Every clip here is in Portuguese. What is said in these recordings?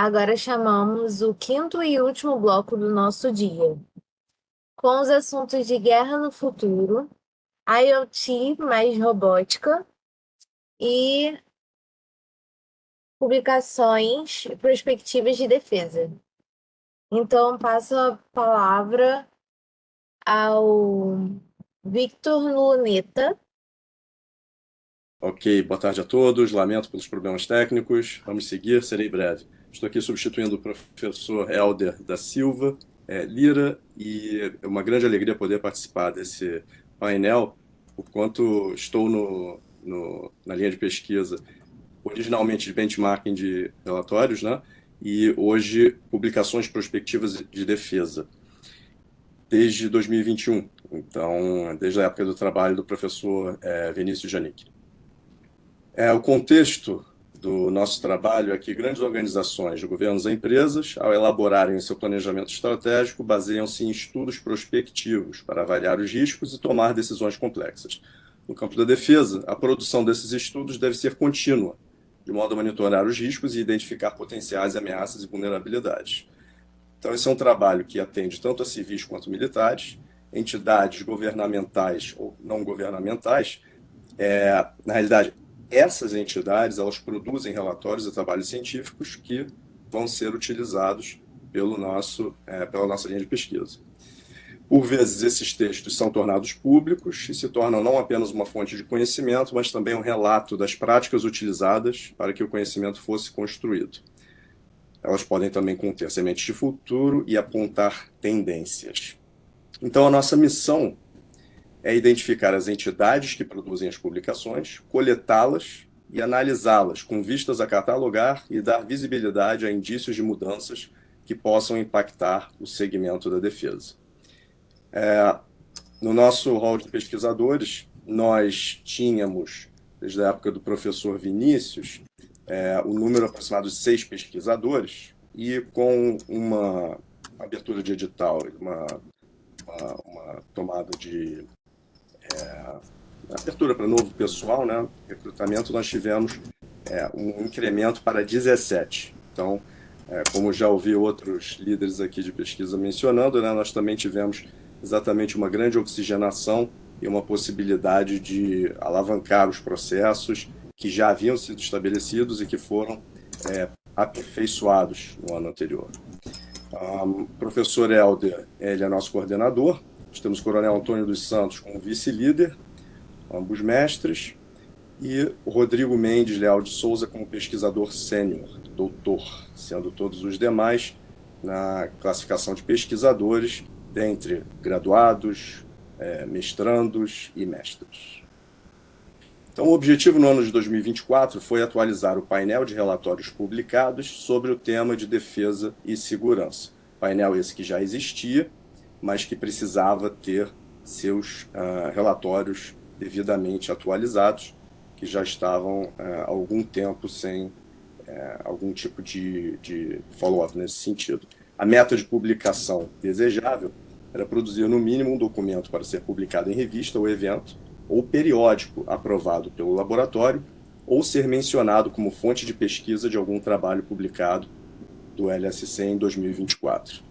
Agora chamamos o quinto e último bloco do nosso dia, com os assuntos de guerra no futuro, IoT mais robótica e publicações e perspectivas de defesa. Então, passo a palavra ao Victor Luneta. Ok, boa tarde a todos. Lamento pelos problemas técnicos. Vamos seguir, serei breve. Estou aqui substituindo o professor Helder da Silva Lira e é uma grande alegria poder participar desse painel, por quanto estou na linha de pesquisa, originalmente de benchmarking de relatórios, né? E hoje publicações prospectivas de defesa, desde 2021. Então, desde a época do trabalho do professor Vinícius Janicki. O contexto do nosso trabalho é que grandes organizações de governos e empresas, ao elaborarem o seu planejamento estratégico, baseiam-se em estudos prospectivos para avaliar os riscos e tomar decisões complexas. No campo da defesa, a produção desses estudos deve ser contínua, de modo a monitorar os riscos e identificar potenciais ameaças e vulnerabilidades. Então, esse é um trabalho que atende tanto a civis quanto militares, entidades governamentais ou não governamentais. Na realidade, essas entidades elas produzem relatórios e trabalhos científicos que vão ser utilizados pela nossa linha de pesquisa. Por vezes, esses textos são tornados públicos e se tornam não apenas uma fonte de conhecimento, mas também um relato das práticas utilizadas para que o conhecimento fosse construído. Elas podem também conter sementes de futuro e apontar tendências. Então, a nossa missão é identificar as entidades que produzem as publicações, coletá-las e analisá-las, com vistas a catalogar e dar visibilidade a indícios de mudanças que possam impactar o segmento da defesa. No nosso hall de pesquisadores, nós tínhamos, desde a época do professor Vinícius, o número aproximado de 6 pesquisadores, e com uma abertura de edital, uma tomada de abertura para novo pessoal, né, recrutamento, nós tivemos um incremento para 17. Então, como já ouvi outros líderes aqui de pesquisa mencionando, né, nós também tivemos exatamente uma grande oxigenação e uma possibilidade de alavancar os processos que já haviam sido estabelecidos e que foram aperfeiçoados no ano anterior. O professor Helder, ele é nosso coordenador. Nós temos o coronel Antônio dos Santos como vice-líder, ambos mestres, e o Rodrigo Mendes Leal de Souza como pesquisador sênior, doutor, sendo todos os demais na classificação de pesquisadores, dentre graduados, mestrandos e mestres. Então, o objetivo no ano de 2024 foi atualizar o painel de relatórios publicados sobre o tema de defesa e segurança. Painel esse que já existia, mas que precisava ter seus relatórios devidamente atualizados, que já estavam há algum tempo sem algum tipo de follow-up nesse sentido. A meta de publicação desejável era produzir no mínimo um documento para ser publicado em revista ou evento, ou periódico aprovado pelo laboratório, ou ser mencionado como fonte de pesquisa de algum trabalho publicado do LSC em 2024.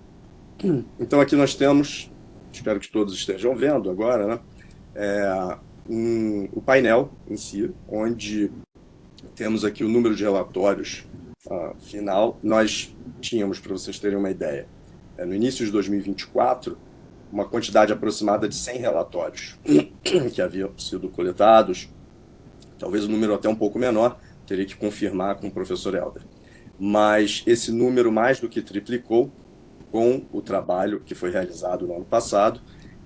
Então aqui nós temos, espero que todos estejam vendo agora, né, o painel em si, onde temos aqui o número de relatórios final. Nós tínhamos, para vocês terem uma ideia, no início de 2024, uma quantidade aproximada de 100 relatórios que haviam sido coletados, talvez um número até um pouco menor, teria que confirmar com o professor Helder. Mas esse número mais do que triplicou com o trabalho que foi realizado no ano passado,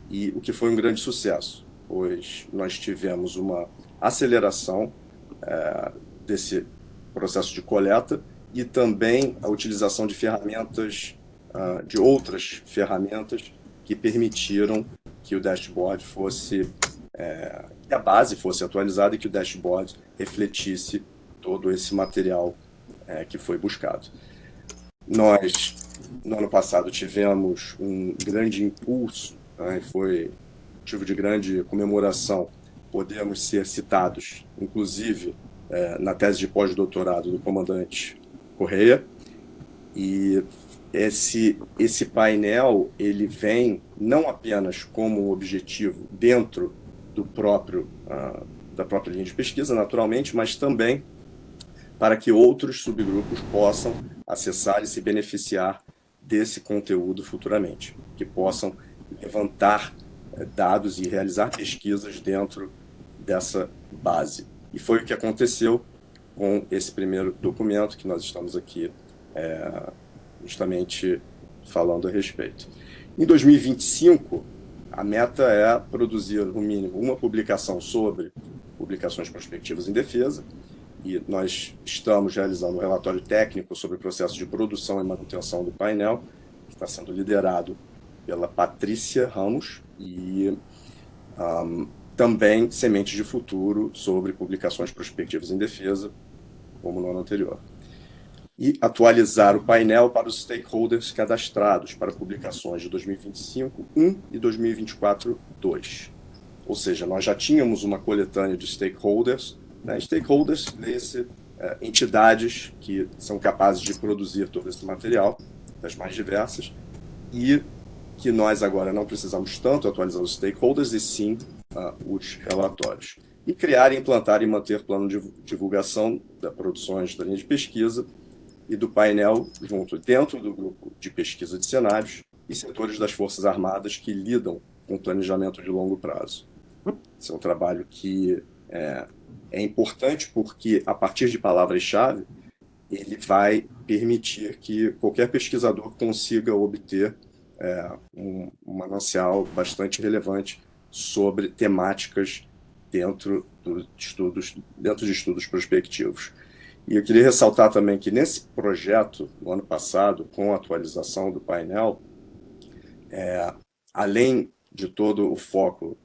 e o que foi um grande sucesso, pois nós tivemos uma aceleração desse processo de coleta e também a utilização de ferramentas, de outras ferramentas que permitiram que o dashboard fosse, que a base fosse atualizada e que o dashboard refletisse todo esse material que foi buscado. Nós, no ano passado, tivemos um grande impulso, né, foi motivo de grande comemoração, podemos ser citados, inclusive, na tese de pós-doutorado do comandante Correia, E esse painel ele vem não apenas como um objetivo dentro do da própria linha de pesquisa, naturalmente, mas também para que outros subgrupos possam acessar e se beneficiar desse conteúdo futuramente, que possam levantar dados e realizar pesquisas dentro dessa base. E foi o que aconteceu com esse primeiro documento que nós estamos aqui justamente falando a respeito. Em 2025, a meta é produzir, no mínimo, uma publicação sobre publicações prospectivas em defesa, e nós estamos realizando um relatório técnico sobre o processo de produção e manutenção do painel, que está sendo liderado pela Patrícia Ramos, e também sementes de futuro sobre publicações prospectivas em defesa, como no ano anterior. E atualizar o painel para os stakeholders cadastrados para publicações de 2025, 1 e 2024, 2. Ou seja, nós já tínhamos uma coletânea de stakeholders, né? Stakeholders, entidades que são capazes de produzir todo esse material, das mais diversas, e que nós agora não precisamos tanto atualizar os stakeholders, e sim os relatórios. E criar, implantar e manter plano de divulgação das produções da linha de pesquisa e do painel dentro do grupo de pesquisa de cenários e setores das Forças Armadas que lidam com planejamento de longo prazo. Esse é um trabalho que é importante porque, a partir de palavras-chave, ele vai permitir que qualquer pesquisador consiga obter um manancial bastante relevante sobre temáticas dentro de estudos prospectivos. E eu queria ressaltar também que nesse projeto, no ano passado, com a atualização do painel, além de todo o foco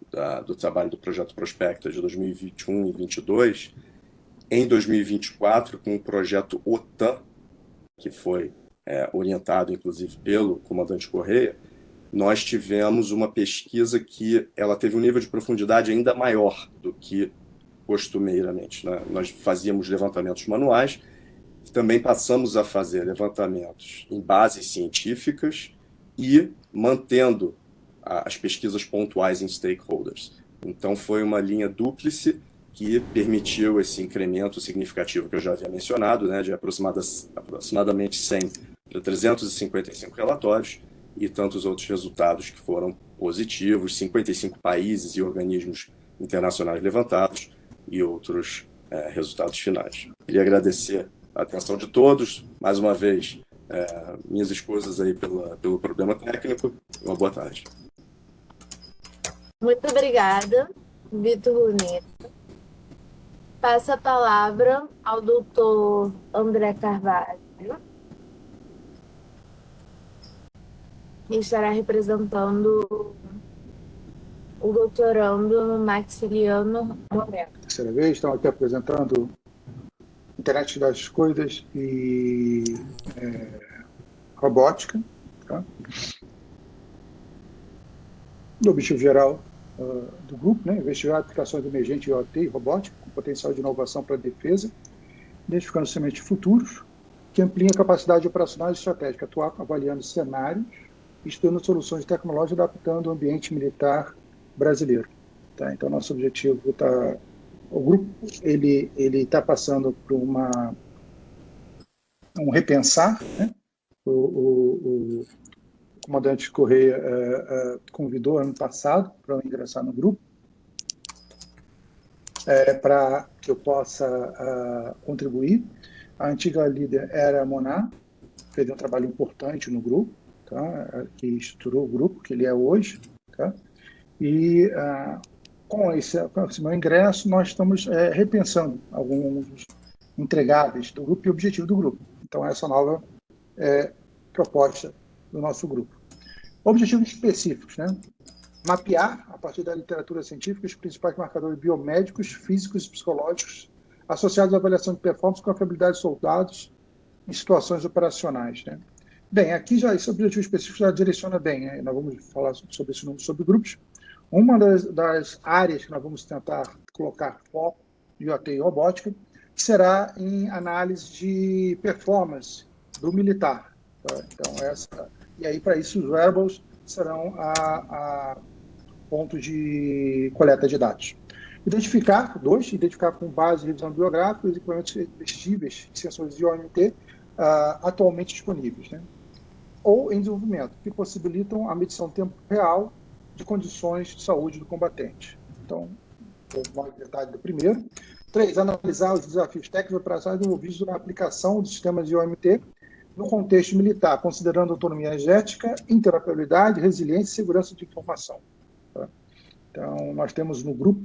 do trabalho do projeto Prospecta de 2021 e 2022, em 2024, com o projeto OTAN, que foi orientado, inclusive, pelo comandante Correia, nós tivemos uma pesquisa que ela teve um nível de profundidade ainda maior do que costumeiramente, né? Nós fazíamos levantamentos manuais, também passamos a fazer levantamentos em bases científicas e mantendo as pesquisas pontuais em stakeholders. Então, foi uma linha dúplice que permitiu esse incremento significativo que eu já havia mencionado, né, de aproximadamente 100 para 355 relatórios e tantos outros resultados que foram positivos, 55 países e organismos internacionais levantados e outros resultados finais. Queria agradecer a atenção de todos, mais uma vez, minhas escusas aí pelo problema técnico. Uma boa tarde. Muito obrigada, Vitor Runeta. Passo a palavra ao doutor André Carvalho, que estará representando o doutorando Maxiliano Moreno. Terceira vez, estamos aqui apresentando Internet das Coisas e robótica. Tá? O objetivo geral do grupo, né, investigar aplicações emergentes de IoT e robótica com potencial de inovação para a defesa, identificando sementes futuros, que ampliem a capacidade operacional e estratégica, atuar avaliando cenários e estudando soluções tecnológicas adaptando o ambiente militar brasileiro. Tá? Então, nosso objetivo está... O grupo ele está passando por um repensar, né? O comandante Correia convidou ano passado para eu ingressar no grupo, para que eu possa contribuir. A antiga líder era a Moná, fez um trabalho importante no grupo, tá? Que estruturou o grupo que ele é hoje. Tá? E com esse meu ingresso, nós estamos repensando alguns entregáveis do grupo e objetivo do grupo. Então, essa nova proposta do nosso grupo. Objetivos específicos, né? Mapear, a partir da literatura científica, os principais marcadores biomédicos, físicos e psicológicos associados à avaliação de performance com a confiabilidade de soldados em situações operacionais. Né? Bem, aqui já esse objetivo específico já direciona bem, né? Nós vamos falar sobre isso nos subgrupos. Uma das áreas que nós vamos tentar colocar foco de IoT e robótica será em análise de performance do militar, Tá? Então, e aí, para isso, os wearables serão a ponto de coleta de dados. Identificar com base em revisão biográfica os equipamentos vestíveis e sensores de OMT atualmente disponíveis, né? Ou em desenvolvimento, que possibilitam a medição em tempo real de condições de saúde do combatente. Então, mais detalhe do primeiro. 3. Analisar os desafios técnicos e operacionais envolvidos na aplicação de sistemas de OMT no contexto militar, considerando autonomia energética, interoperabilidade, resiliência e segurança de informação. Tá? Então, nós temos no grupo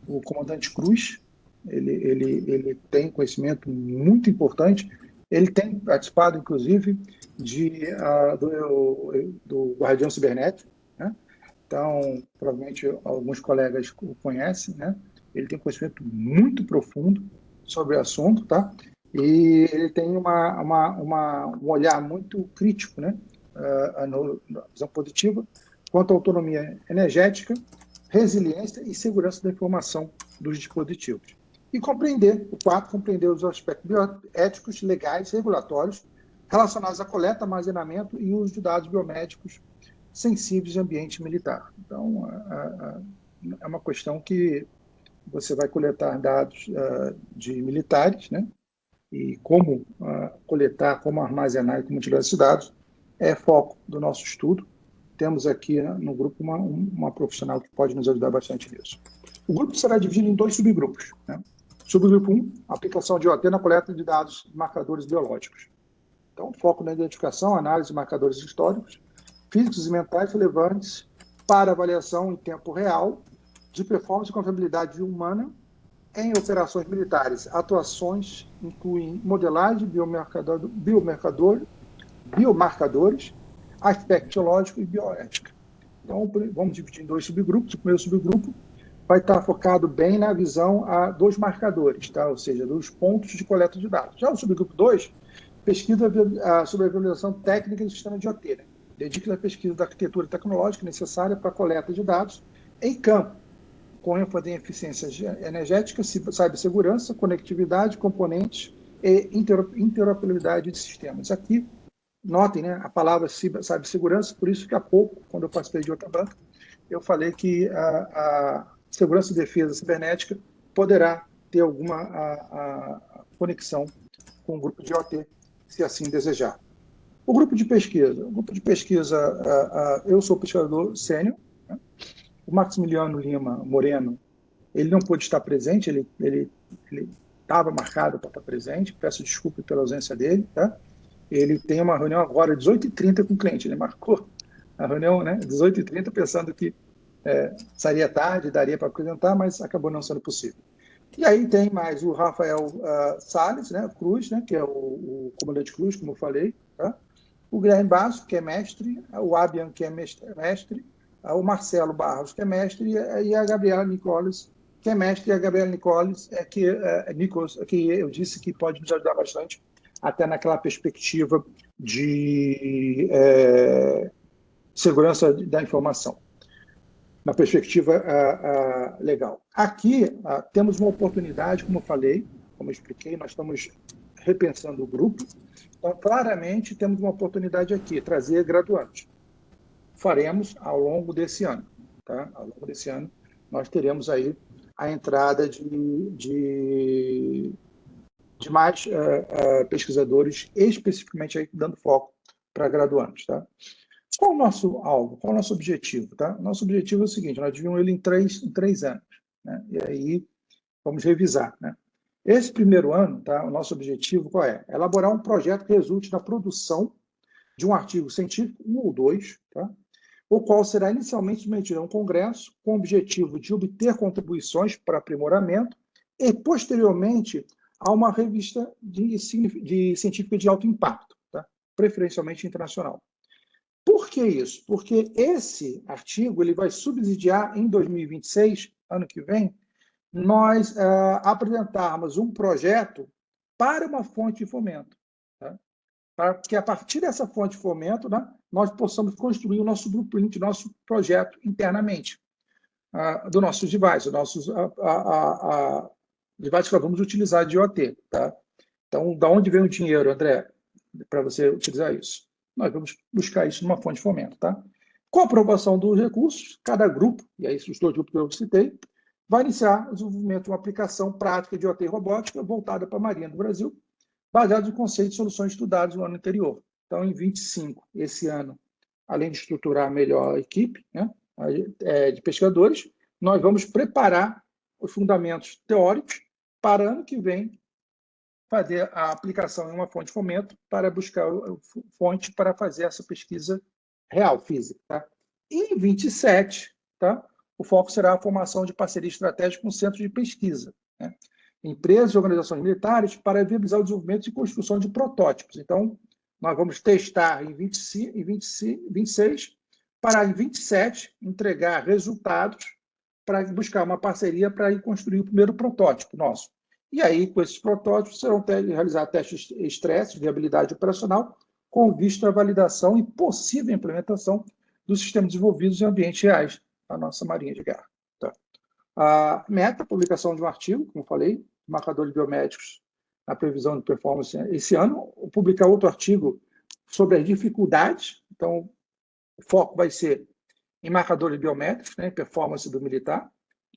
o comandante Cruz, ele tem conhecimento muito importante, ele tem participado, inclusive, do Guardião Cibernético, né? Então, provavelmente alguns colegas o conhecem, né? Ele tem conhecimento muito profundo sobre o assunto, tá? E ele tem um olhar muito crítico, né? Na visão positiva, quanto à autonomia energética, resiliência e segurança da informação dos dispositivos. E compreender os aspectos bioéticos, legais e regulatórios relacionados à coleta, armazenamento e uso de dados biomédicos sensíveis em ambiente militar. Então, é uma questão que você vai coletar dados de militares, né? E como coletar, como armazenar e como utilizar esses dados é foco do nosso estudo. Temos aqui no grupo uma profissional que pode nos ajudar bastante nisso. O grupo será dividido em 2 subgrupos, né? Subgrupo 1, aplicação de IoT na coleta de dados de marcadores biológicos. Então, foco na identificação, análise de marcadores históricos, físicos e mentais relevantes para avaliação em tempo real de performance e confiabilidade humana em operações militares. Atuações incluem modelagem, biomarcadores, aspecto geológico e bioética. Então, vamos dividir em 2 subgrupos. O primeiro subgrupo vai estar focado bem na visão dos marcadores, tá? Ou seja, dos pontos de coleta de dados. Já o subgrupo 2, pesquisa sobre a viabilização técnica do sistema de IoT, né? Dedica a pesquisa da arquitetura tecnológica necessária para a coleta de dados em campo, com ênfase em eficiência energética, cibersegurança, conectividade, componentes e interoperabilidade de sistemas. Aqui, notem, né, a palavra cibersegurança, por isso que há pouco, quando eu participei de outra banca, eu falei que a segurança e defesa cibernética poderá ter alguma conexão com o grupo de IoT, se assim desejar. O grupo de pesquisa. Eu sou pesquisador sênior, né? O Maximiliano Lima Moreno, ele não pôde estar presente, ele estava marcado para estar presente, peço desculpa pela ausência dele, tá? Ele tem uma reunião agora, 18h30, com o cliente, ele marcou a reunião, né, 18h30, pensando que sairia tarde, daria para apresentar, mas acabou não sendo possível. E aí tem mais o Rafael Salles, né, Cruz, né, que é o comandante Cruz, como eu falei, tá? O Guilherme Basso, que é mestre, o Abian, que é mestre, o Marcelo Barros, que é mestre, e a Gabriela Nicolas, que é mestre, e a Gabriela Nicolas, que eu disse que pode nos ajudar bastante, até naquela perspectiva de segurança da informação, na perspectiva legal. Aqui temos uma oportunidade, como eu falei, como eu expliquei, nós estamos repensando o grupo. Então, claramente, temos uma oportunidade aqui, trazer graduantes. Faremos ao longo desse ano. Tá? Ao longo desse ano, nós teremos aí a entrada de mais pesquisadores, especificamente aí, dando foco para graduantes. Tá? Qual o nosso alvo? Qual o nosso objetivo? Tá? Nosso objetivo é o seguinte, nós dividimos ele em três anos. Né? E aí, vamos revisar. Né? Esse primeiro ano, tá, o nosso objetivo qual é? Elaborar um projeto que resulte na produção de um artigo científico, 1 ou 2, tá? O qual será inicialmente submetido a um congresso com o objetivo de obter contribuições para aprimoramento e, posteriormente, a uma revista de científica de alto impacto, tá? Preferencialmente internacional. Por que isso? Porque esse artigo ele vai subsidiar em 2026, ano que vem, nós apresentarmos um projeto para uma fonte de fomento, tá? Para que, a partir dessa fonte de fomento, né, nós possamos construir o nosso blueprint, nosso projeto internamente, do nossos devices, nossos devices que nós vamos utilizar de IoT. Tá? Então, da onde vem o dinheiro, André, para você utilizar isso? nós vamos buscar isso numa fonte de fomento, tá? Com a aprovação dos recursos, cada grupo, e aí os 2 grupos que eu citei, vai iniciar o desenvolvimento de uma aplicação prática de OT robótica voltada para a Marinha do Brasil, baseado em conceitos e soluções estudados no ano anterior. Então, em 25, esse ano, além de estruturar melhor a equipe, né, de pescadores, nós vamos preparar os fundamentos teóricos para ano que vem fazer a aplicação em uma fonte de fomento para buscar fonte para fazer essa pesquisa real, física. Tá? Em 27, tá? O foco será a formação de parceria estratégica com centros de pesquisa, né? Empresas e organizações militares para viabilizar o desenvolvimento e construção de protótipos. Então, nós vamos testar em 26, para em 27 entregar resultados para buscar uma parceria para ir construir o primeiro protótipo nosso. E aí, com esses protótipos, serão realizar testes de estresse, viabilidade operacional, com vista à validação e possível implementação dos sistemas desenvolvidos em ambientes reais da nossa Marinha de Guerra. Tá? A meta, publicação de um artigo, como falei, marcadores biomédicos na previsão de performance esse ano, publicar outro artigo sobre as dificuldades, então o foco vai ser em marcadores biométricos, né, performance do militar,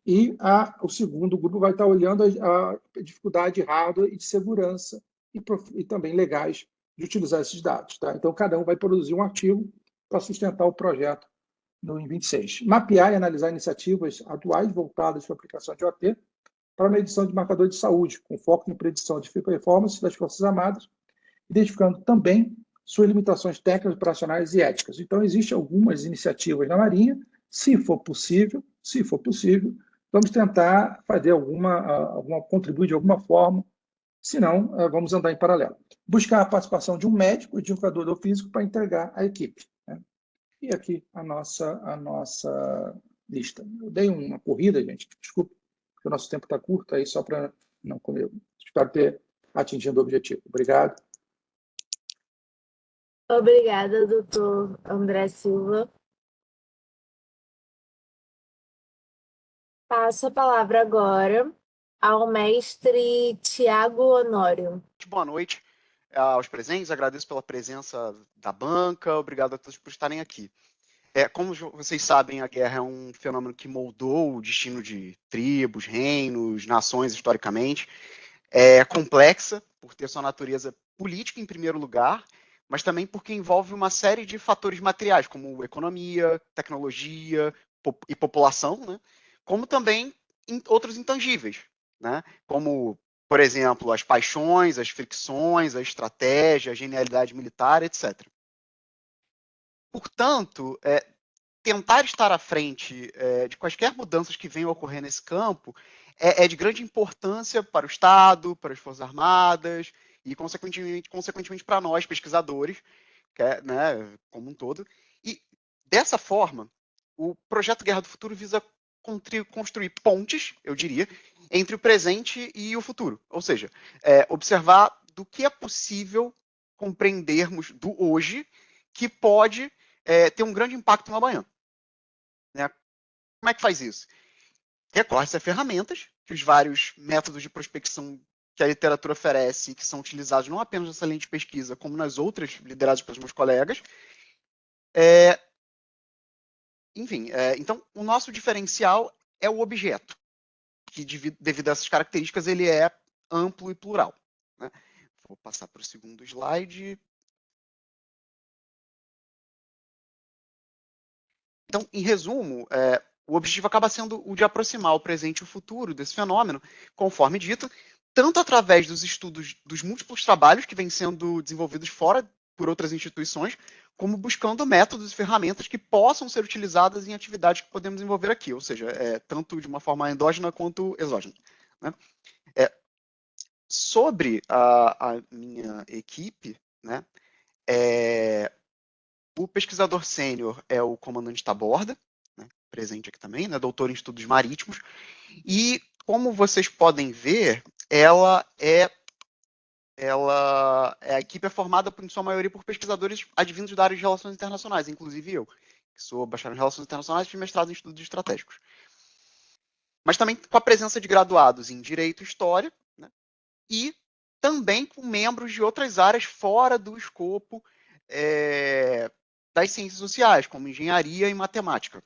e o segundo grupo vai estar olhando a dificuldade de hardware e de segurança e também legais de utilizar esses dados. Tá? Então, cada um vai produzir um artigo para sustentar o projeto no em 26. Mapear e analisar iniciativas atuais voltadas para a aplicação de OT para medição de marcadores de saúde, com foco em predição de performance das Forças Armadas, identificando também suas limitações técnicas, operacionais e éticas. Então, existem algumas iniciativas na Marinha, se for possível, vamos tentar fazer contribuir de alguma forma, senão vamos andar em paralelo. Buscar a participação de um médico e de um educador físico para integrar a equipe. Né? E aqui a nossa lista. Eu dei uma corrida, gente, desculpe, porque o nosso tempo está curto, aí só para não comer. Espero ter atingido o objetivo. Obrigado. Obrigada, doutor André Silva. Passo a palavra agora ao mestre Tiago Honório. Boa noite aos presentes, agradeço pela presença da banca, obrigado a todos por estarem aqui. Como vocês sabem, a guerra é um fenômeno que moldou o destino de tribos, reinos, nações historicamente. É complexa por ter sua natureza política em primeiro lugar, mas também porque envolve uma série de fatores materiais, como economia, tecnologia e população, né? Como também outros intangíveis, né? Como, por exemplo, as paixões, as fricções, a estratégia, a genialidade militar, etc. Portanto, tentar estar à frente de quaisquer mudanças que venham a ocorrer nesse campo é de grande importância para o Estado, para as Forças Armadas e, consequentemente para nós, pesquisadores, né, como um todo. E, dessa forma, o projeto Guerra do Futuro visa construir pontes, eu diria, entre o presente e o futuro. Ou seja, observar do que é possível compreendermos do hoje que pode ter um grande impacto no amanhã. Né? Como é que faz isso? Recorre-se a ferramentas, que os vários métodos de prospecção que a literatura oferece, que são utilizados não apenas nessa linha de pesquisa, como nas outras lideradas pelos meus colegas. Então, o nosso diferencial é o objeto, que devido a essas características, ele é amplo e plural. Né? Vou passar para o segundo slide. Então, em resumo, o objetivo acaba sendo o de aproximar o presente e o futuro desse fenômeno, conforme dito, tanto através dos estudos dos múltiplos trabalhos que vêm sendo desenvolvidos fora por outras instituições, como buscando métodos e ferramentas que possam ser utilizadas em atividades que podemos desenvolver aqui, ou seja, tanto de uma forma endógena quanto exógena. Né? Sobre a minha equipe, né, o pesquisador sênior é o comandante Taborda, né, presente aqui também, né, doutor em estudos marítimos, e como vocês podem ver, a equipe é formada, em sua maioria, por pesquisadores advindos da área de relações internacionais, inclusive eu, que sou bacharel em relações internacionais e fiz mestrado em estudos estratégicos. Mas também com a presença de graduados em Direito e História, né, e também com membros de outras áreas fora do escopo das ciências sociais, como engenharia e matemática.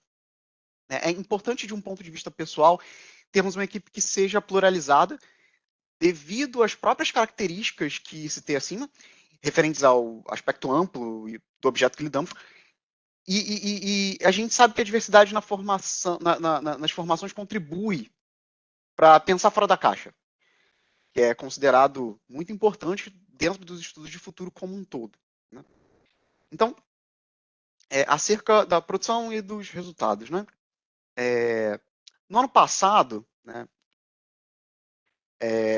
É importante, de um ponto de vista pessoal, termos uma equipe que seja pluralizada, devido às próprias características que citei acima, referentes ao aspecto amplo do objeto que lidamos. E a gente sabe que a diversidade nas formações contribui para pensar fora da caixa, que é considerado muito importante dentro dos estudos de futuro como um todo, né? Então, acerca da produção e dos resultados, né? No ano passado, né,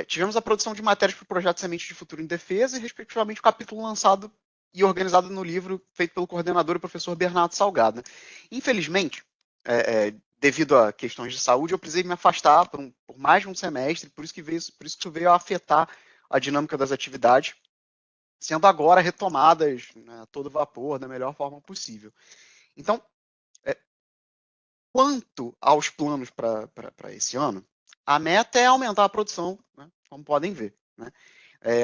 tivemos a produção de matérias para o projeto Sementes de Futuro em Defesa e, respectivamente, o capítulo lançado e organizado no livro feito pelo coordenador e professor Bernardo Salgado. Infelizmente, devido a questões de saúde, eu precisei me afastar por mais de um semestre, por isso que veio a afetar a dinâmica das atividades, sendo agora retomadas, né, a todo vapor, da melhor forma possível. Então, quanto aos planos para esse ano, a meta é aumentar a produção, né, como podem ver, né?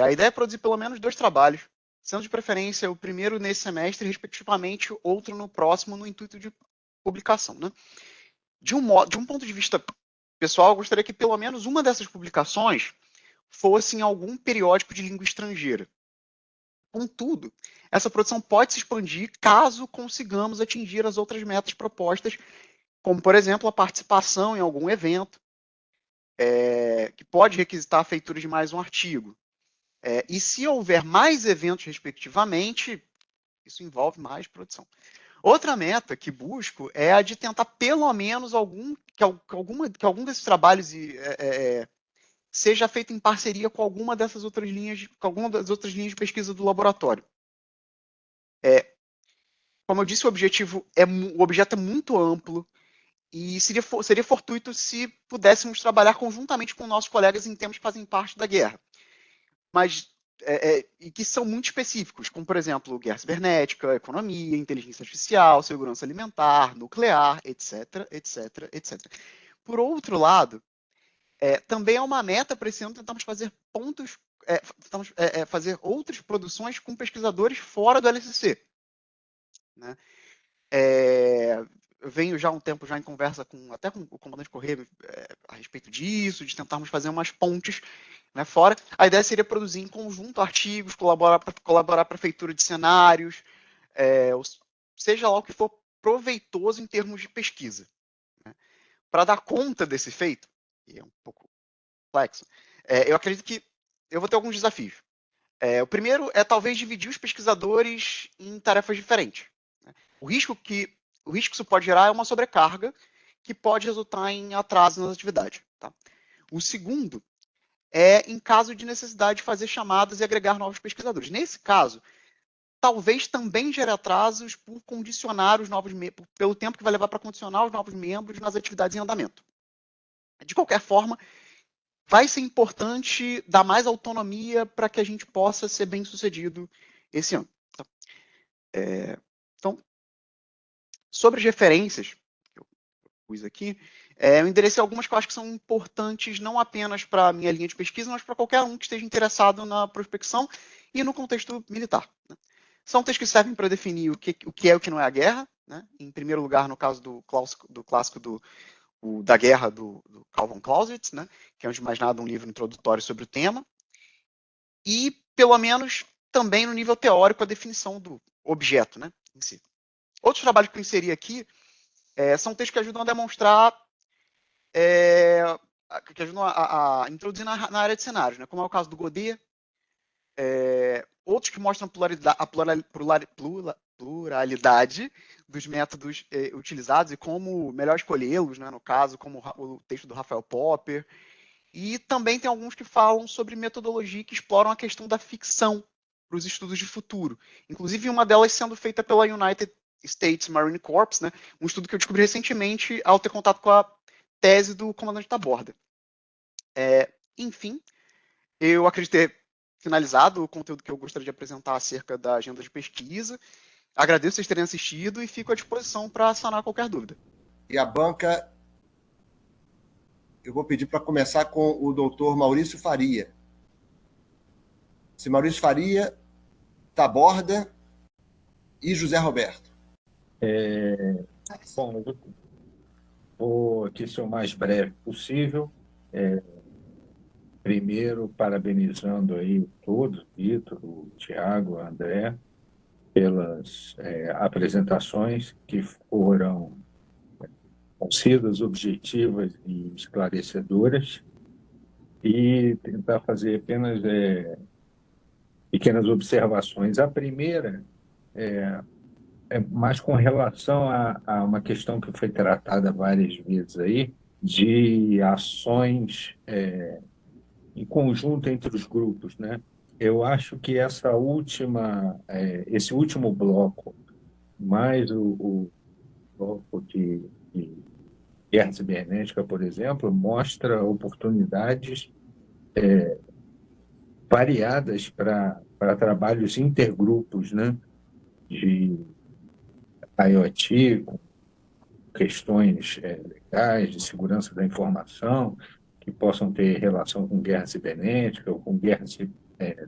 A ideia é produzir pelo menos 2 trabalhos, sendo de preferência o primeiro nesse semestre, respectivamente, outro no próximo, no intuito de publicação, né? De um ponto de vista pessoal, eu gostaria que pelo menos uma dessas publicações fosse em algum periódico de língua estrangeira. Contudo, essa produção pode se expandir caso consigamos atingir as outras metas propostas, como, por exemplo, a participação em algum evento, que pode requisitar a feitura de mais um artigo. E se houver mais eventos, respectivamente, isso envolve mais produção. Outra meta que busco é a de tentar, pelo menos, que algum desses trabalhos seja feito em parceria com alguma das outras linhas de pesquisa do laboratório. Como eu disse, o objeto é muito amplo e seria fortuito se pudéssemos trabalhar conjuntamente com nossos colegas em temas que fazem parte da guerra, mas e que são muito específicos, como, por exemplo, guerra cibernética, economia, inteligência artificial, segurança alimentar, nuclear, etc, etc, etc. Por outro lado, também é uma meta para esse ano tentarmos fazer fazer outras produções com pesquisadores fora do LSC, né? Eu venho já há um tempo em conversa até com o comandante Corrêa a respeito disso, de tentarmos fazer umas pontes, né, fora. A ideia seria produzir em conjunto artigos, colaborar para a feitura de cenários, seja lá o que for proveitoso em termos de pesquisa, né? Para dar conta desse feito, e é um pouco complexo, eu acredito que eu vou ter alguns desafios. O primeiro é talvez dividir os pesquisadores em tarefas diferentes, né? O risco que isso pode gerar é uma sobrecarga que pode resultar em atraso nas atividades, tá? O segundo em caso de necessidade de fazer chamadas e agregar novos pesquisadores. Nesse caso, talvez também gere atrasos por condicionar os novos pelo tempo que vai levar para condicionar os novos membros nas atividades em andamento. De qualquer forma, vai ser importante dar mais autonomia para que a gente possa ser bem sucedido esse ano. Então, sobre as referências, que eu pus aqui, eu enderecei algumas que eu acho que são importantes não apenas para a minha linha de pesquisa, mas para qualquer um que esteja interessado na prospecção e no contexto militar, né? São textos que servem para definir o que é e o que não é a guerra, né? Em primeiro lugar, no caso do clássico da guerra do Carl von Clausewitz, né? Que é, antes de mais nada, um livro introdutório sobre o tema. E, pelo menos, também no nível teórico, a definição do objeto, né, em si. Outros trabalhos que eu inseri aqui são textos que ajudam a demonstrar, que ajudam a introduzir na área de cenários, né, como é o caso do Godet, outros que mostram a pluralidade dos métodos utilizados e como melhor escolhê-los, né, no caso, como o texto do Rafael Popper. E também tem alguns que falam sobre metodologia que exploram a questão da ficção para os estudos de futuro. Inclusive, uma delas sendo feita pela United States Marine Corps, né, um estudo que eu descobri recentemente ao ter contato com a tese do comandante da borda. Enfim, eu acredito ter finalizado o conteúdo que eu gostaria de apresentar acerca da agenda de pesquisa. Agradeço vocês terem assistido e fico à disposição para sanar qualquer dúvida. E a banca, eu vou pedir para começar com o doutor Maurício Faria. Se Maurício Faria está à borda. e José Roberto. Bom, eu vou aqui ser o mais breve possível. Primeiro, parabenizando aí todos, Vitor, o Tiago, o André, pelas apresentações que foram concisas, objetivas e esclarecedoras, e tentar fazer apenas pequenas observações. A primeira é mais com relação a uma questão que foi tratada várias vezes aí, de ações em conjunto entre os grupos, né? Eu acho que esse último bloco, mais o bloco de guerra cibernética, por exemplo, mostra oportunidades variadas para trabalhos intergrupos, né? De IoT, questões legais de segurança da informação que possam ter relação com guerra cibernética ou com guerra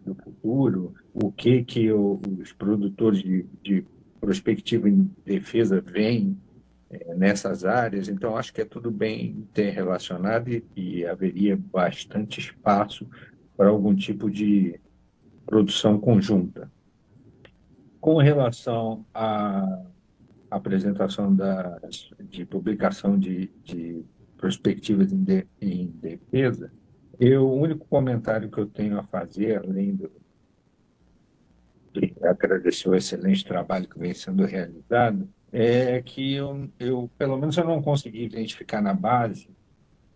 do futuro, o que os produtores de prospectiva em defesa veem nessas áreas. Então, acho que é tudo bem interrelacionado e haveria bastante espaço para algum tipo de produção conjunta. Com relação à apresentação de publicação de perspectivas em defesa, o único comentário que eu tenho a fazer, além de agradecer o excelente trabalho que vem sendo realizado, é que pelo menos, eu não consegui identificar na base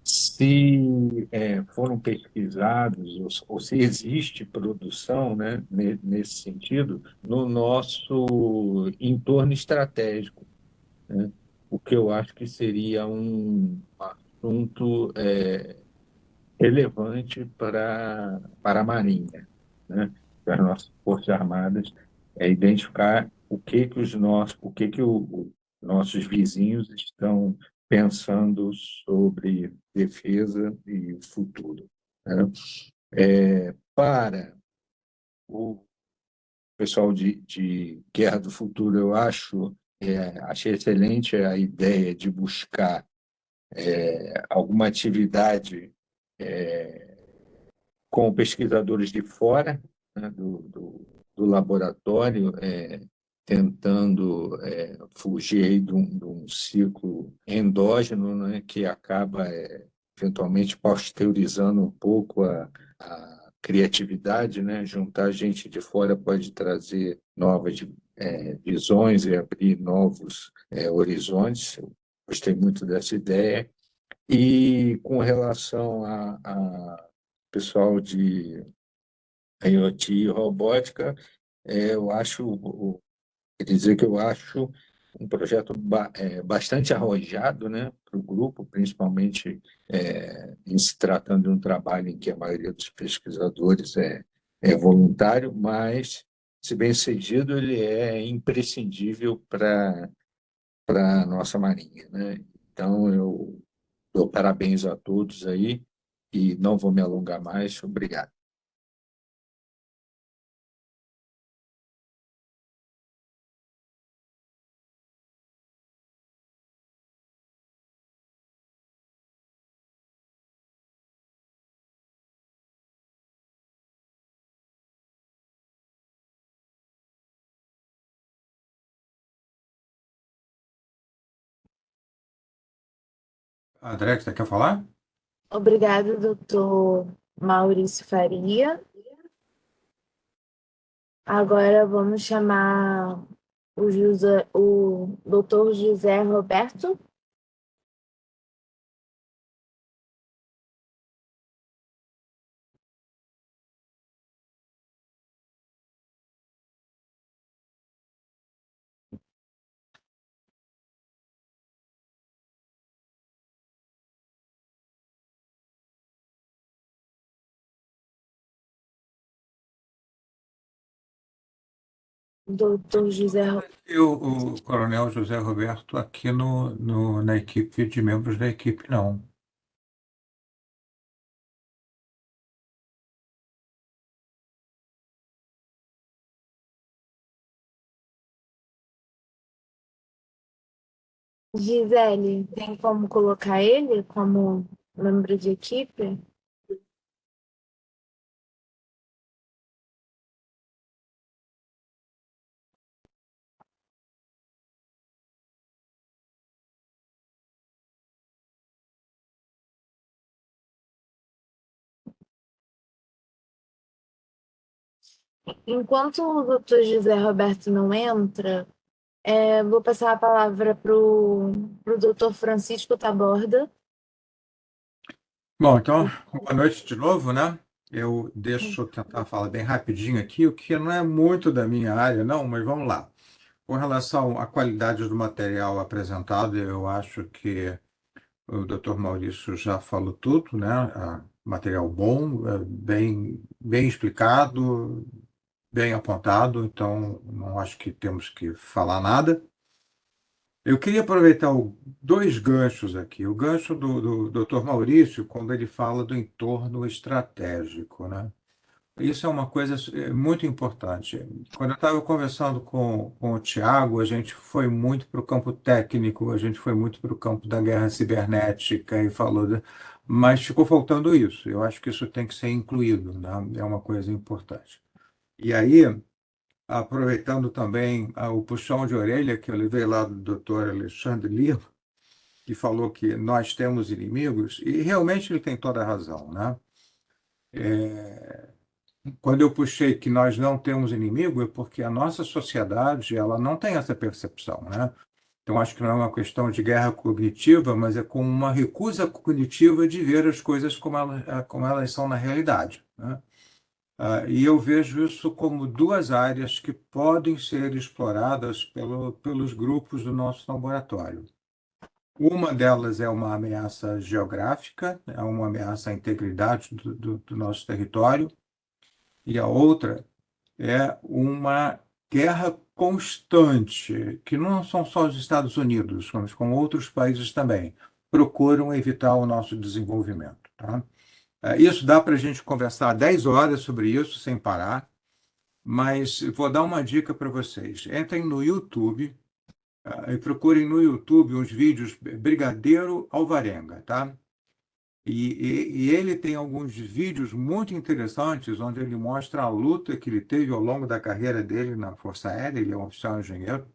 se foram pesquisados ou se existe produção, né, nesse sentido, no nosso entorno estratégico, né? O que eu acho que seria um assunto relevante para a Marinha, né? Para as nossas Forças Armadas, identificar o que os nossos vizinhos estão pensando sobre defesa e futuro, né? Para o pessoal de Guerra do Futuro, eu achei excelente a ideia de buscar alguma atividade com pesquisadores de fora, né, do laboratório, tentando fugir aí de um ciclo endógeno, né, que acaba eventualmente pasteurizando um pouco a criatividade, né? Juntar gente de fora pode trazer novas visões e abrir novos horizontes. Eu gostei muito dessa ideia. E com relação a pessoal de IoT e robótica, eu acho, quer dizer que eu acho um projeto bastante arrojado, né, para o grupo, principalmente em se tratando de um trabalho em que a maioria dos pesquisadores é voluntário, mas, se bem sucedido, ele é imprescindível para a nossa Marinha, né? Então, eu dou parabéns a todos aí e não vou me alongar mais. Obrigado. André, você quer falar? Obrigada, doutor Maurício Faria. Agora vamos chamar o doutor José Roberto. Doutor José O Coronel José Roberto aqui na equipe de membros da equipe, não. Gisele, tem como colocar ele como membro de equipe? Enquanto o doutor José Roberto não entra, vou passar a palavra para o doutor Francisco Taborda. Bom, então, boa noite de novo, né? Deixa eu tentar falar bem rapidinho aqui, o que não é muito da minha área, não, mas vamos lá. Com relação à qualidade do material apresentado, eu acho que o Dr. Maurício já falou tudo, né? Material bom, bem explicado, bem apontado, então não acho que temos que falar nada. Eu queria aproveitar dois ganchos aqui. O gancho do Dr. Maurício, quando ele fala do entorno estratégico, né? Isso é uma coisa muito importante. Quando eu estava conversando com o Tiago, a gente foi muito para o campo técnico, a gente foi muito para o campo da guerra cibernética e falou, mas ficou faltando isso. Eu acho que isso tem que ser incluído, né? É uma coisa importante. E aí, aproveitando também o puxão de orelha que eu levei lá do Dr. Alexandre Lima, que falou que nós temos inimigos, e realmente ele tem toda a razão, né? Quando eu puxei que nós não temos inimigo, é porque a nossa sociedade ela não tem essa percepção, né? Então, acho que não é uma questão de guerra cognitiva, mas é como uma recusa cognitiva de ver as coisas como elas são na realidade, né? E eu vejo isso como duas áreas que podem ser exploradas pelos grupos do nosso laboratório. Uma delas é uma ameaça geográfica, é uma ameaça à integridade do nosso território, e a outra é uma guerra constante, que não são só os Estados Unidos, mas com outros países também, procuram evitar o nosso desenvolvimento, tá? Isso dá para a gente conversar 10 horas sobre isso sem parar, mas vou dar uma dica para vocês. Entrem no YouTube, e procurem no YouTube uns vídeos Brigadeiro Alvarenga, tá? E ele tem alguns vídeos muito interessantes onde ele mostra a luta que ele teve ao longo da carreira dele na Força Aérea, ele é um oficial engenheiro,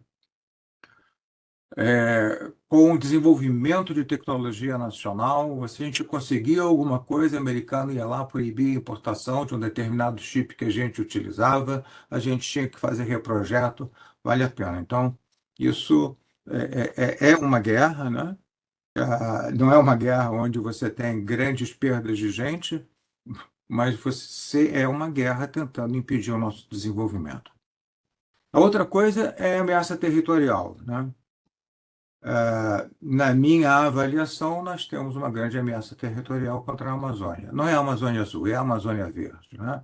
com o desenvolvimento de tecnologia nacional. Se a gente conseguia alguma coisa, o americano ia lá proibir a importação de um determinado chip que a gente utilizava, a gente tinha que fazer reprojeto, vale a pena. Então, isso é uma guerra, né? Não é uma guerra onde você tem grandes perdas de gente, mas você é uma guerra tentando impedir o nosso desenvolvimento. A outra coisa é a ameaça territorial, né? Na minha avaliação, nós temos uma grande ameaça territorial contra a Amazônia. Não é a Amazônia Azul, é a Amazônia Verde, né?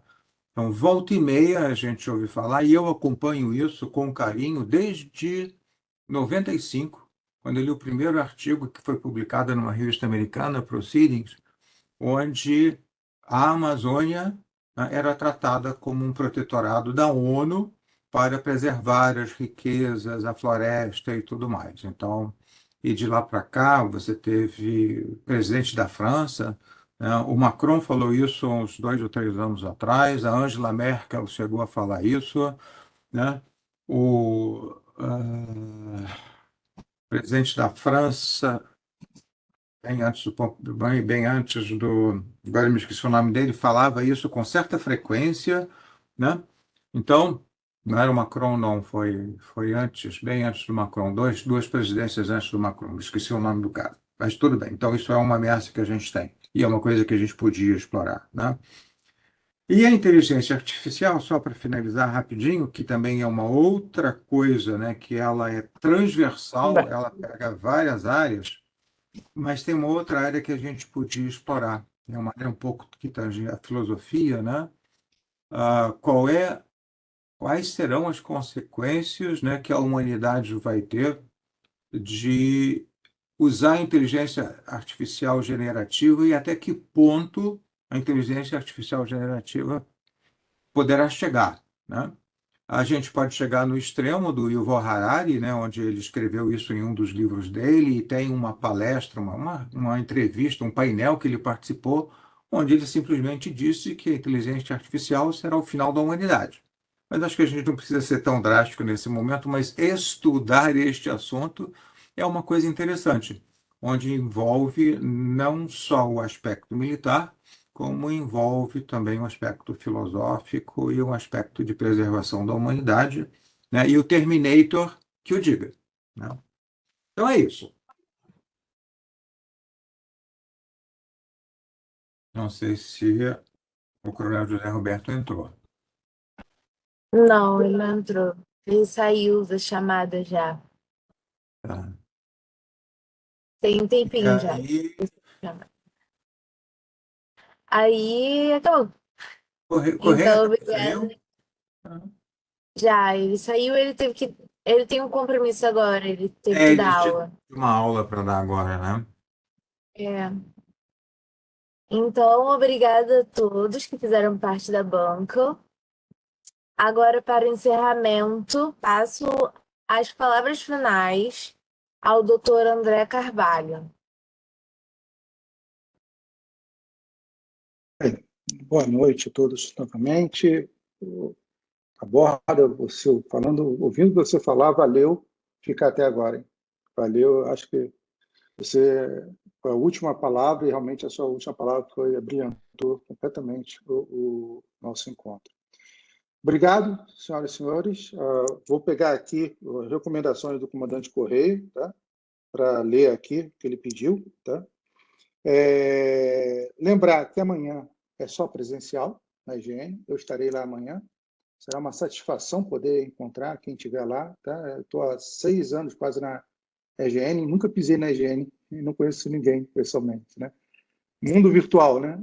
Então, volta e meia a gente ouve falar, e eu acompanho isso com carinho desde 95, quando eu li o primeiro artigo que foi publicado numa revista americana, Proceedings, onde a Amazônia, né, era tratada como um protetorado da ONU para preservar as riquezas, a floresta e tudo mais. Então, e de lá para cá, você teve o presidente da França, né, o Macron falou isso há uns 2 ou 3 anos atrás, a Angela Merkel chegou a falar isso, né? O presidente da França, bem antes do. Agora me esqueci o nome dele, falava isso com certa frequência, né? Então, não era o Macron, não, foi antes, bem antes do Macron, duas presidências antes do Macron, me esqueci o nome do cara. Mas tudo bem, então isso é uma ameaça que a gente tem, e é uma coisa que a gente podia explorar, né? E a inteligência artificial, só para finalizar rapidinho, que também é uma outra coisa, né, que ela é transversal, ela pega várias áreas, mas tem uma outra área que a gente podia explorar. É uma área um pouco que tange a filosofia, né? Quais serão as consequências, né, que a humanidade vai ter de usar a inteligência artificial generativa e até que ponto a inteligência artificial generativa poderá chegar, né? A gente pode chegar no extremo do Yuval Harari, né, onde ele escreveu isso em um dos livros dele, e tem uma palestra, uma entrevista, um painel que ele participou, onde ele simplesmente disse que a inteligência artificial será o final da humanidade. Mas acho que a gente não precisa ser tão drástico nesse momento, mas estudar este assunto é uma coisa interessante, onde envolve não só o aspecto militar, como envolve também um aspecto filosófico e um aspecto de preservação da humanidade, né? E o Terminator que o diga, né? Então é isso. Não sei se o Coronel José Roberto entrou. Não, ele não entrou. Ele saiu da chamada já. Tá? Tem um E tempinho já. aí, Aí acabou. Correia Então, também obrigada. saiu? Já, ele saiu, ele teve que. Ele tem um compromisso agora, ele teve que dar Eles tinham aula. uma aula para dar agora, né? É. Então, obrigada a todos que fizeram parte da banca. Agora, para o encerramento, passo as palavras finais ao Dr. André Carvalho. Boa noite a todos novamente. Aborda, você falando, ouvindo você falar, valeu ficar até agora, hein? Valeu, acho que você foi a última palavra e realmente a sua última palavra brilhantou completamente o nosso encontro. Obrigado, senhoras e senhores. Vou pegar aqui as recomendações do comandante Correia, tá? Para ler aqui o que ele pediu, tá? Lembrar que amanhã é só presencial na IGN, eu estarei lá amanhã. Será uma satisfação poder encontrar quem estiver lá. Tá? Estou há 6 anos quase na IGN, nunca pisei na IGN e não conheço ninguém pessoalmente. Né? Mundo virtual, né?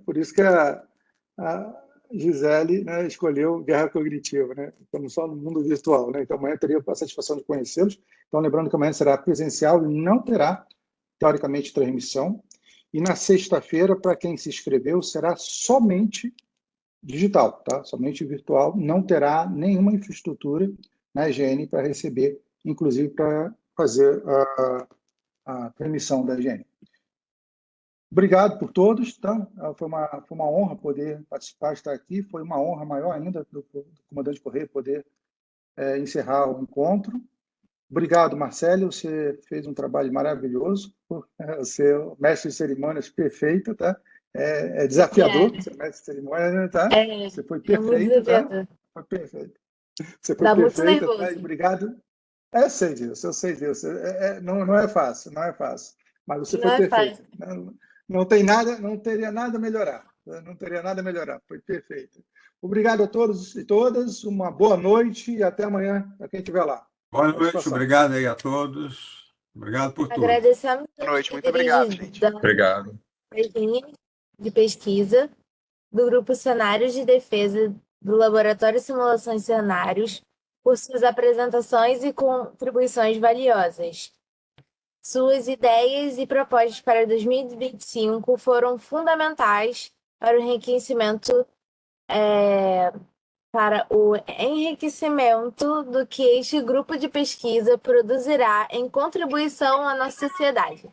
Por isso que a Gisele, né, escolheu Guerra Cognitiva, né? Estamos só no mundo virtual. Né? Então amanhã teria a satisfação de conhecê-los. Então lembrando que amanhã será presencial e não terá, teoricamente, transmissão. E na sexta-feira, para quem se inscreveu, será somente digital, tá? Somente virtual, não terá nenhuma infraestrutura na IGN para receber, inclusive para fazer a transmissão da IGN. Obrigado por todos, tá? Foi uma honra poder participar, estar aqui, foi uma honra maior ainda do comandante Correia poder encerrar o encontro. Obrigado, Marcelo, você fez um trabalho maravilhoso, você é o mestre de cerimônias perfeito, tá? É desafiador ser mestre de cerimônias, tá? Você foi É muito perfeito, tá? desafiador. Foi perfeito. Você foi Dá muito perfeita, tá? nervoso. Obrigado. Eu sei disso. Não é fácil, não é fácil. Mas você Não foi é perfeito. fácil. Não teria nada a melhorar. Não teria nada a melhorar. Foi perfeito. Obrigado a todos e todas. Uma boa noite e até amanhã, para quem estiver lá. Boa noite, obrigado aí a todos. Obrigado por tudo. Agradecemos Boa aos noite, muito obrigado, líderes gente. da Obrigado. linha de pesquisa do Grupo Cenários de Defesa do Laboratório Simulações e Cenários por suas apresentações e contribuições valiosas. Suas ideias e propostas para 2025 foram fundamentais para o enriquecimento do que este grupo de pesquisa produzirá em contribuição à nossa sociedade.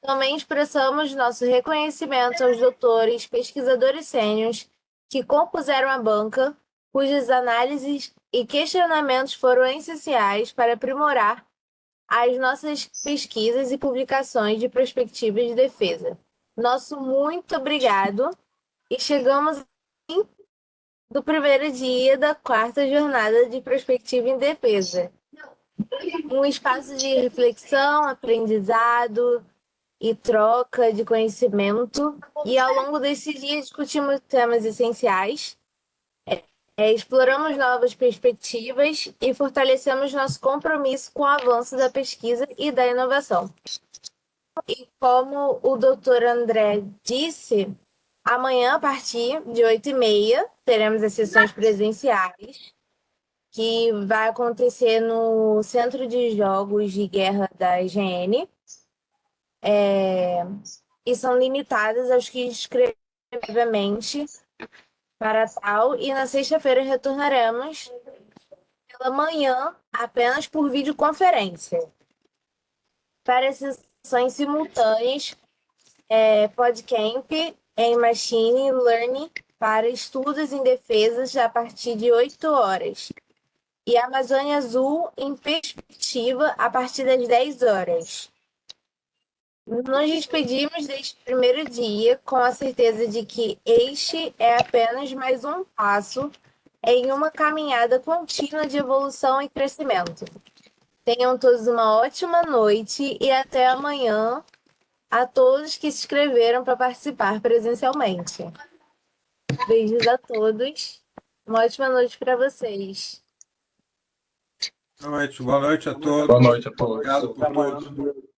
Também expressamos nosso reconhecimento aos doutores, pesquisadores sêniores que compuseram a banca, cujas análises e questionamentos foram essenciais para aprimorar as nossas pesquisas e publicações de perspectivas de defesa. Nosso muito obrigado e chegamos ao fim do primeiro dia da 4ª jornada de Perspectiva em Defesa. Um espaço de reflexão, aprendizado e troca de conhecimento. E ao longo desse dia discutimos temas essenciais, exploramos novas perspectivas e fortalecemos nosso compromisso com o avanço da pesquisa e da inovação. E como o Dr. André disse, amanhã, a partir de 8h30, teremos as sessões presenciais, que vai acontecer no Centro de Jogos de Guerra da IGN. E são limitadas aos que inscreveram previamente para tal. E na sexta-feira retornaremos pela manhã, apenas por videoconferência. Para sessões simultâneas, PodCamp em Machine Learning para estudos em defesas a partir de 8 horas. E Amazônia Azul em perspectiva a partir das 10 horas. Nos despedimos deste primeiro dia com a certeza de que este é apenas mais um passo em uma caminhada contínua de evolução e crescimento. Tenham todos uma ótima noite e até amanhã a todos que se inscreveram para participar presencialmente. Beijos a todos. Uma ótima noite para vocês. Boa noite a todos. Boa noite a todos. Obrigado por tudo.